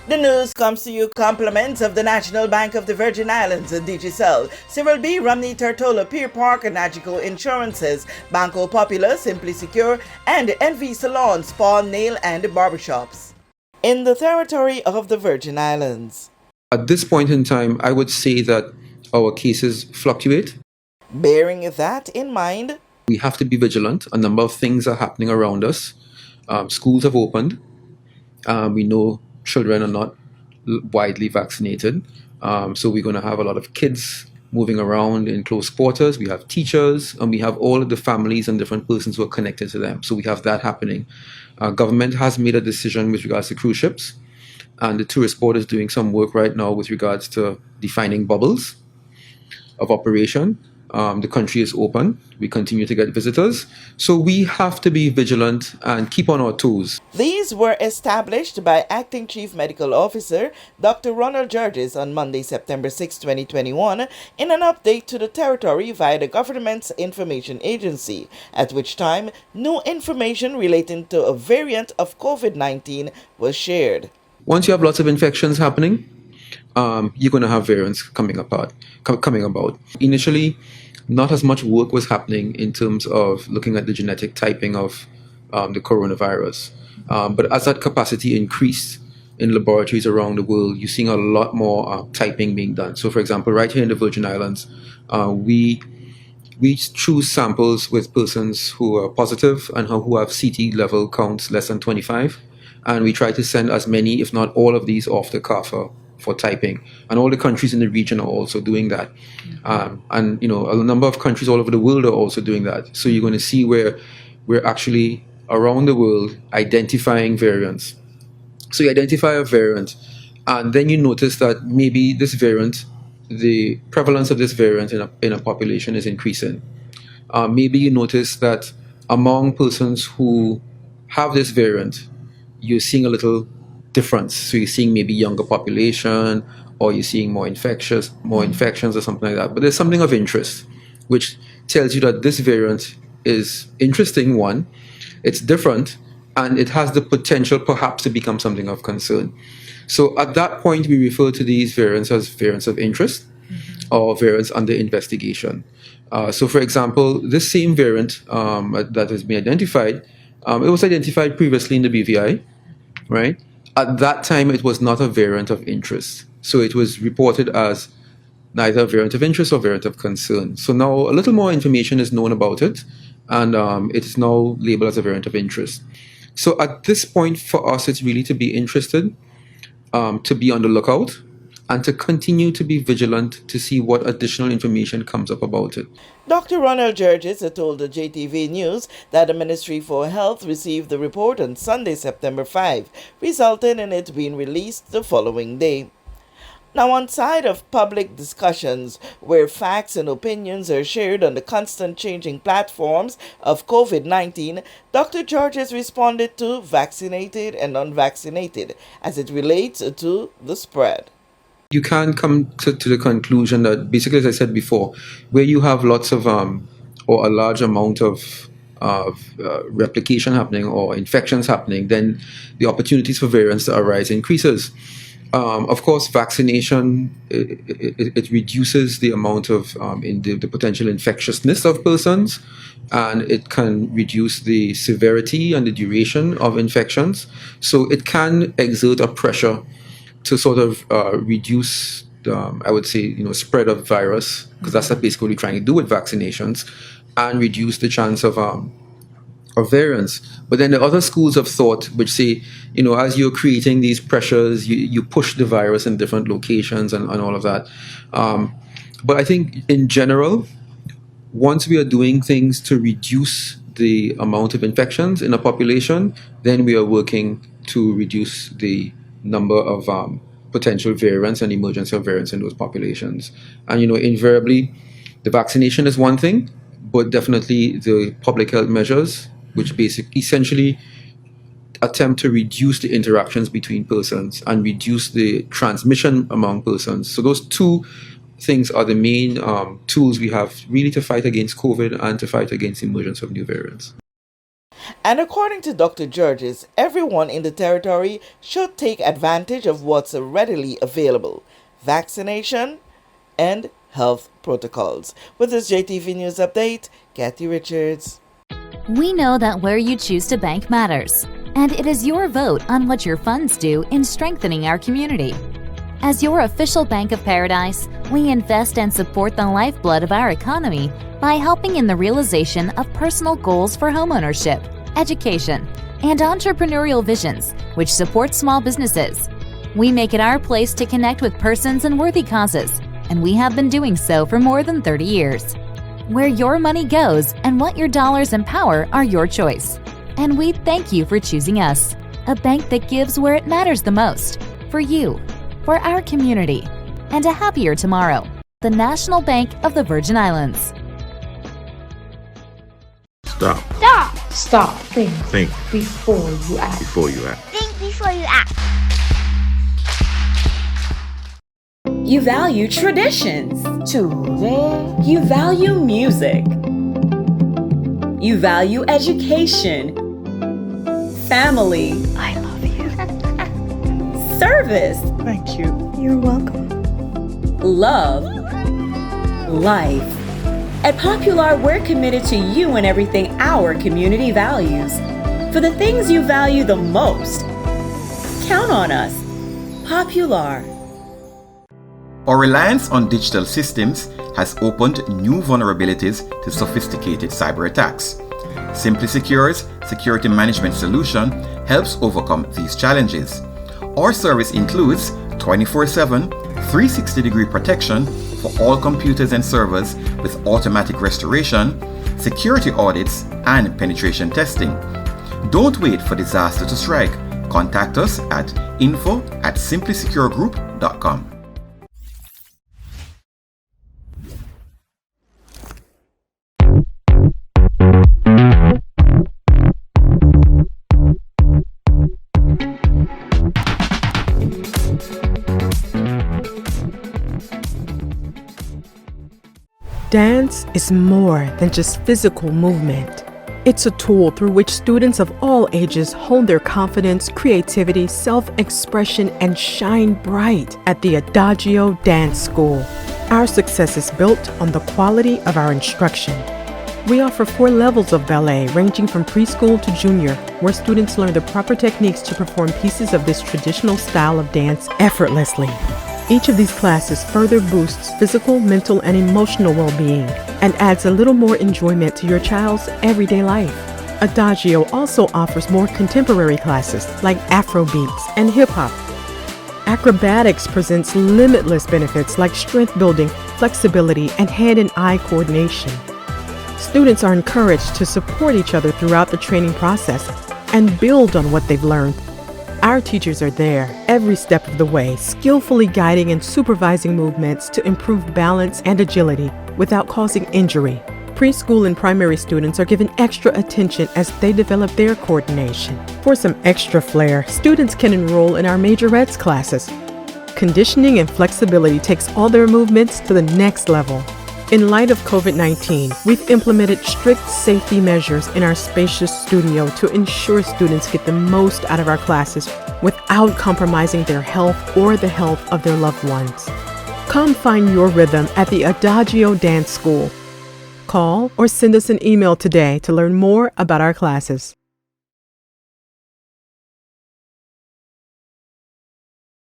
The news comes to you compliments of the National Bank of the Virgin Islands, Digicel, Cyril B. Romney Tortola, Pier Park, Nagico Insurances, Banco Popular, Simply Secure, and NV Salon, Spa, Nail, and Barbershops. In the territory of the Virgin Islands. At this point in time, I would say that our cases fluctuate. Bearing that in mind, we have to be vigilant. A number of things are happening around us. Schools have opened. We know children are not widely vaccinated. So we're going to have a lot of kids moving around in close quarters. We have teachers, and we have all of the families and different persons who are connected to them. So we have that happening. Government has made a decision with regards to cruise ships, and the tourist board is doing some work right now with regards to defining bubbles of operation. The country is open. We continue to get visitors. So we have to be vigilant and keep on our toes. These were established by Acting Chief Medical Officer Dr. Ronald Georges on Monday, September 6, 2021, in an update to the territory via the government's information agency, at which time new information relating to a variant of COVID-19 was shared. Once you have lots of infections happening, you're going to have variants coming about. Initially, not as much work was happening in terms of looking at the genetic typing of the coronavirus. But as that capacity increased in laboratories around the world, you're seeing a lot more typing being done. So, for example, right here in the Virgin Islands, we choose samples with persons who are positive and who have CT level counts less than 25. And we try to send as many, if not all of these, off the CAFA for typing. And all the countries in the region are also doing that. And, a number of countries all over the world are also doing that. So you're going to see where we're actually, around the world, identifying variants. So you identify a variant, and then you notice that maybe this variant, the prevalence of this variant in a population is increasing. Maybe you notice that among persons who have this variant, you're seeing a little difference. So you're seeing maybe younger population, or you're seeing more infections or something like that. But there's something of interest, which tells you that this variant is interesting, one, it's different, and it has the potential perhaps to become something of concern. So at that point, we refer to these variants as variants of interest or variants under investigation. So for example, this same variant that has been identified, it was identified previously in the BVI, right? At that time, it was not a variant of interest. So it was reported as neither a variant of interest or variant of concern. So now a little more information is known about it, and it is now labeled as a variant of interest. So at this point, for us, it's really to be interested, to be on the lookout, and to continue to be vigilant to see what additional information comes up about it. Dr. Ronald Georges told the JTV News that the Ministry for Health received the report on Sunday, September 5, resulting in it being released the following day. Now, on side of public discussions where facts and opinions are shared on the constant changing platforms of COVID-19, Dr. Georges responded to vaccinated and unvaccinated as it relates to the spread. You can come to the conclusion that basically, as I said before, where you have lots of or a large amount of replication happening or infections happening, then the opportunities for variants to arise increases. Of course, vaccination, it reduces the amount of the potential infectiousness of persons, and it can reduce the severity and the duration of infections. So it can exert a pressure to sort of reduce, I would say, spread of virus, because that's basically what we're trying to do with vaccinations, and reduce the chance of variants. But then the other schools of thought which say, as you're creating these pressures, you push the virus in different locations and all of that. But I think in general, once we are doing things to reduce the amount of infections in a population, then we are working to reduce the number of potential variants and emergence of variants in those populations. And invariably, the vaccination is one thing, but definitely the public health measures, which essentially attempt to reduce the interactions between persons and reduce the transmission among persons. So those two things are the main tools we have really to fight against COVID and to fight against the emergence of new variants. And according to Dr. Georges, everyone in the territory should take advantage of what's readily available: vaccination and health protocols. With this JTV News Update, Kathy Richards. We know that where you choose to bank matters, and it is your vote on what your funds do in strengthening our community. As your official Bank of Paradise, we invest and support the lifeblood of our economy by helping in the realization of personal goals for homeownership, education, and entrepreneurial visions, which support small businesses. We make it our place to connect with persons and worthy causes, and we have been doing so for more than 30 years. Where your money goes and what your dollars empower are your choice. And we thank you for choosing us, a bank that gives where it matters the most, for you, for our community, and a happier tomorrow. The National Bank of the Virgin Islands. Stop. Stop. Stop. Think. Think. Before you act. Before you act. Think before you act. You value traditions. Today. You value music. You value education. Family. I love you. Service. Thank you. You're welcome. Love. Life. At Popular, we're committed to you and everything our community values. For the things you value the most, count on us. Popular. Our reliance on digital systems has opened new vulnerabilities to sophisticated cyber attacks. Simply Secure's security management solution helps overcome these challenges. Our service includes 24/7, 360-degree protection for all computers and servers with automatic restoration, security audits, and penetration testing. Don't wait for disaster to strike. Contact us at info@simplysecuregroup.com. Dance is more than just physical movement. It's a tool through which students of all ages hone their confidence, creativity, self-expression, and shine bright at the Adagio Dance School. Our success is built on the quality of our instruction. We offer 4 levels of ballet ranging from preschool to junior, where students learn the proper techniques to perform pieces of this traditional style of dance effortlessly. Each of these classes further boosts physical, mental, and emotional well-being and adds a little more enjoyment to your child's everyday life. Adagio also offers more contemporary classes like Afrobeats and hip-hop. Acrobatics presents limitless benefits like strength building, flexibility, and hand and eye coordination. Students are encouraged to support each other throughout the training process and build on what they've learned. Our teachers are there every step of the way, skillfully guiding and supervising movements to improve balance and agility without causing injury. Preschool and primary students are given extra attention as they develop their coordination. For some extra flair, students can enroll in our majorettes classes. Conditioning and flexibility takes all their movements to the next level. In light of COVID-19, we've implemented strict safety measures in our spacious studio to ensure students get the most out of our classes without compromising their health or the health of their loved ones. Come find your rhythm at the Adagio Dance School. Call or send us an email today to learn more about our classes.